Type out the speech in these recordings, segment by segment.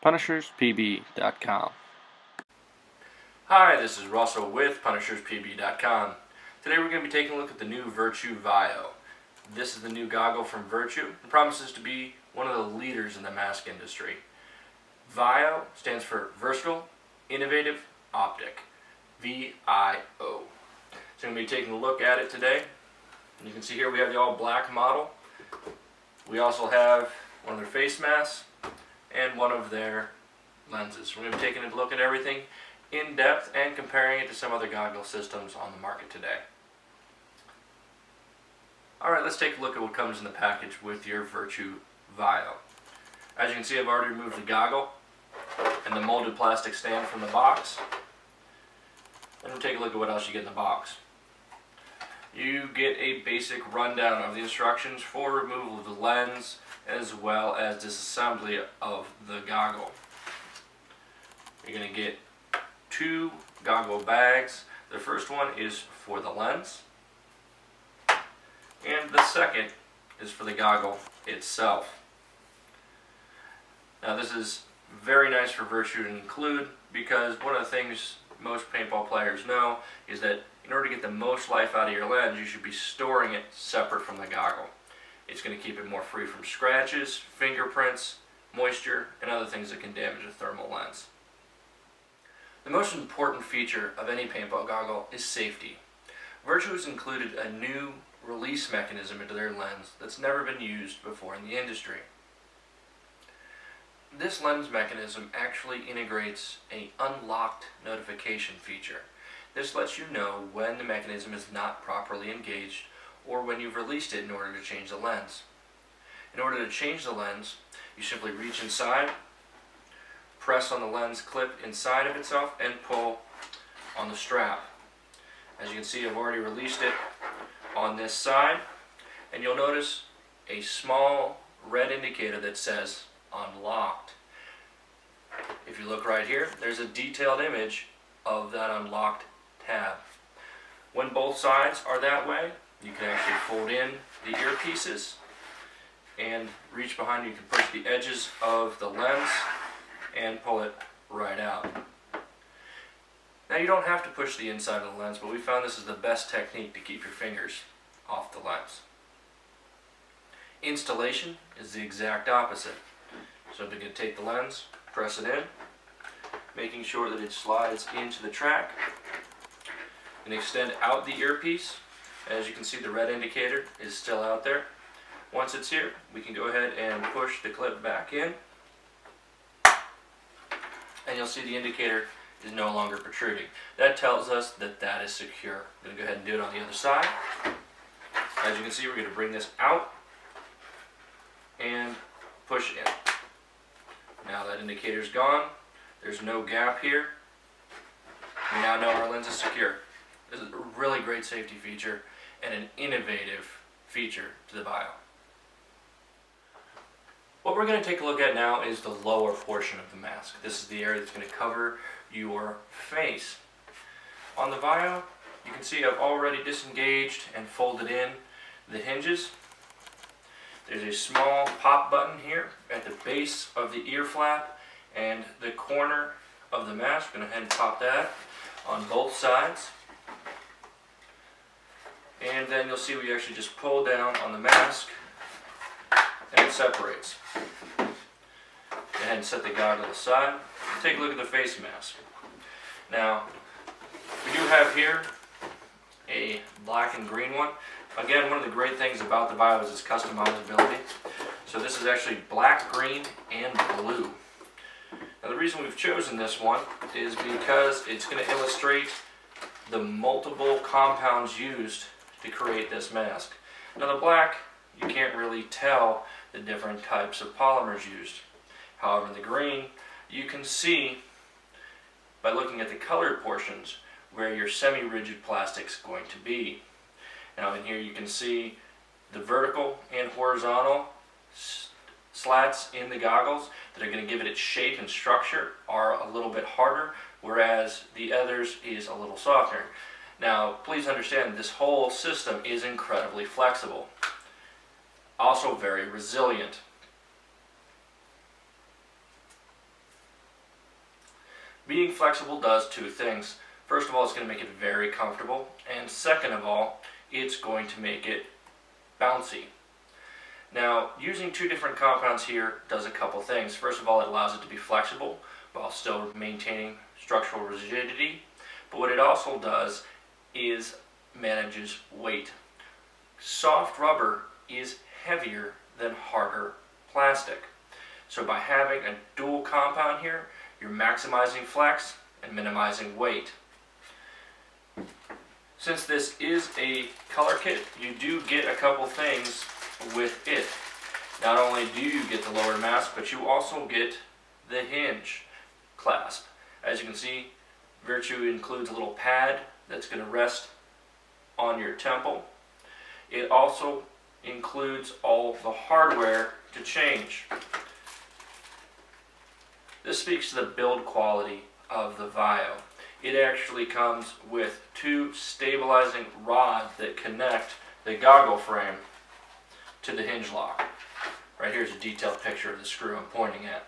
PunishersPB.com. Hi, this is Russell with PunishersPB.com. Today we're going to be taking a look at the new Virtue VIO. This is the new goggle from Virtue and promises to be one of the leaders in the mask industry. VIO stands for Versatile, Innovative, Optic. VIO. So I'm going to be taking a look at it today. And you can see here we have the all black model. We also have one of their face masks and one of their lenses. We're going to be taking a look at everything in depth and comparing it to some other goggle systems on the market today. Alright, let's take a look at what comes in the package with your Virtue VIO. As you can see, I've already removed the goggle and the molded plastic stand from the box. And we'll take a look at what else you get in the box. You get a basic rundown of the instructions for removal of the lens as well as disassembly of the goggle. You're going to get two goggle bags. The first one is for the lens and the second is for the goggle itself. Now this is very nice for Virtue to include because one of the things most paintball players know is that in order to get the most life out of your lens, you should be storing it separate from the goggle. It's going to keep it more free from scratches, fingerprints, moisture, and other things that can damage a thermal lens. The most important feature of any paintball goggle is safety. Virtue has included a new release mechanism into their lens that's never been used before in the industry. This lens mechanism actually integrates an unlocked notification feature. This lets you know when the mechanism is not properly engaged or when you've released it in order to change the lens. In order to change the lens, you simply reach inside, press on the lens clip inside of itself, and pull on the strap. As you can see, I've already released it on this side, and you'll notice a small red indicator that says unlocked. If you look right here, there's a detailed image of that unlocked tab. When both sides are that way, you can actually fold in the earpieces and reach behind you. You can push the edges of the lens and pull it right out. Now you don't have to push the inside of the lens, but we found this is the best technique to keep your fingers off the lens. Installation is the exact opposite. So I'm going to take the lens, press it in, making sure that it slides into the track, and extend out the earpiece. As you can see, the red indicator is still out there. Once it's here, we can go ahead and push the clip back in, and you'll see the indicator is no longer protruding. That tells us that that is secure. I'm going to go ahead and do it on the other side. As you can see, we're going to bring this out and push in. Now that indicator is gone. There's no gap here. We now know our lens is secure. This is a really great safety feature and an innovative feature to the VIO. What we're going to take a look at now is the lower portion of the mask. This is the area that's going to cover your face. On the VIO, you can see I've already disengaged and folded in the hinges. There's a small pop button here at the base of the ear flap and the corner of the mask. I'm going to go ahead and pop that on both sides. And then you'll see we actually just pull down on the mask and it separates. Go ahead and set the goggle aside. Take a look at the face mask. Now, we do have here a black and green one. Again, one of the great things about the VIO is its customizability. So this is actually black, green, and blue. Now the reason we've chosen this one is because it's going to illustrate the multiple compounds used to create this mask. Now the black, you can't really tell the different types of polymers used. However, the green, you can see by looking at the colored portions where your semi-rigid plastic is going to be. Now in here you can see the vertical and horizontal slats in the goggles that are going to give it its shape and structure are a little bit harder, whereas the others is a little softer. Now please understand this whole system is incredibly flexible, also very resilient. Being flexible does two things. First of all, it's going to make it very comfortable, and second of all, it's going to make it bouncy. Now, using two different compounds here does a couple things. First of all, it allows it to be flexible while still maintaining structural rigidity, but what it also does is manages weight. Soft rubber is heavier than harder plastic. So by having a dual compound here, you're maximizing flex and minimizing weight. Since this is a color kit, you do get a couple things with it. Not only do you get the lower mask, but you also get the hinge clasp. As you can see, Virtue includes a little pad that's going to rest on your temple. It also includes all the hardware to change. This speaks to the build quality of the VIO. It actually comes with two stabilizing rods that connect the goggle frame to the hinge lock. Right here's a detailed picture of the screw I'm pointing at.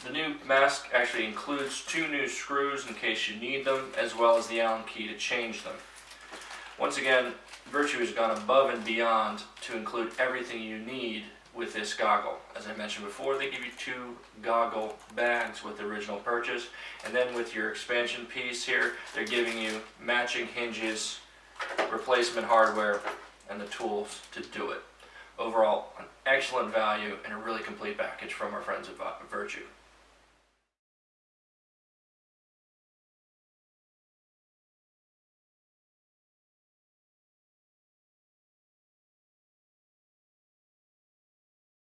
The new mask actually includes two new screws in case you need them, as well as the Allen key to change them. Once again, Virtue has gone above and beyond to include everything you need with this goggle. As I mentioned before, they give you two goggle bags with the original purchase, and then with your expansion piece here, they're giving you matching hinges, replacement hardware, and the tools to do it. Overall, an excellent value and a really complete package from our friends at Virtue.